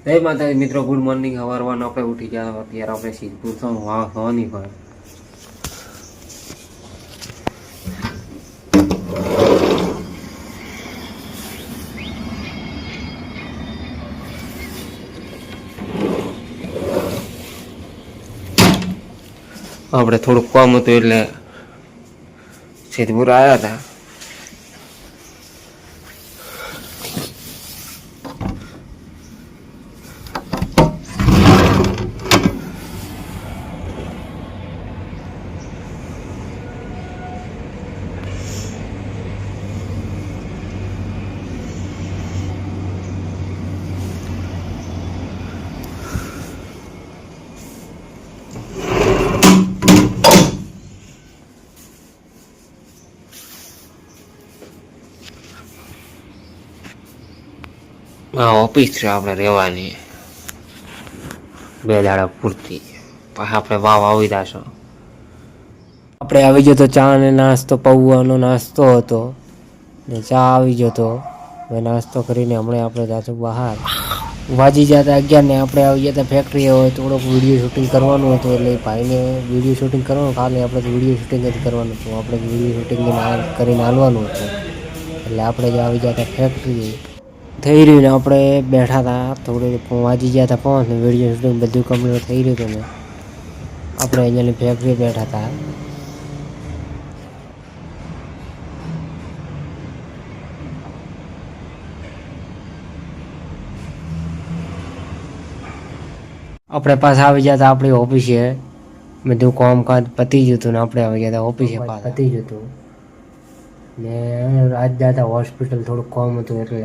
જય માતાજી મિત્રો, ગુડ મોર્નિંગ. સવારમાં આપણે ઉઠી ગયા. અત્યારે આપણે સિદ્ધપુર થવાની હોય. આપણે થોડુંક કામ હતું એટલે સિદ્ધપુર આવ્યા હતા. ઓફિસ છે આપણે રહેવાની 2 દાડા પૂરતી. પછી આપણે વાવ આવી જશો. આપણે આવી જતો ચા ને નાસ્તો, પૌવાનો નાસ્તો હતો ને ચા આવી જતો. હવે નાસ્તો કરીને હમણાં આપણે જાશું બહાર. વાજી જતા 11 ને આપણે આવી જતા ફેક્ટરી. હોય થોડોક વિડીયો શૂટિંગ કરવાનું હતું એટલે ભાઈને વિડીયો શૂટિંગ કરવાનું. ખાલી આપણે વિડીયો શૂટિંગ જ કરવાનું હતું. આપણે વિડીયો શૂટિંગ કરીને હાલવાનું હતું એટલે આપણે જ આવી જતા ફેક્ટરી થઈ રહ્યું ને આપણે બેઠા હતા. થોડું વાંચી ગયા હતા 5 ને વિડીયો શૂટિંગ બધું કમ્પ્લીટ થઈ રહ્યું હતું ને આપણે અહીંયાની ફેક્ટરી બેઠા હતા. આપણે પાછા આવી ગયા હતા આપણી ઓફિસે. બધું કામકાજ પતી ગયું હતું ને આપણે આવી ગયા હતા ઓફિસે. પતી ગયું હતું ને આજ જતા હોસ્પિટલ થોડુંક કામ હતું એટલે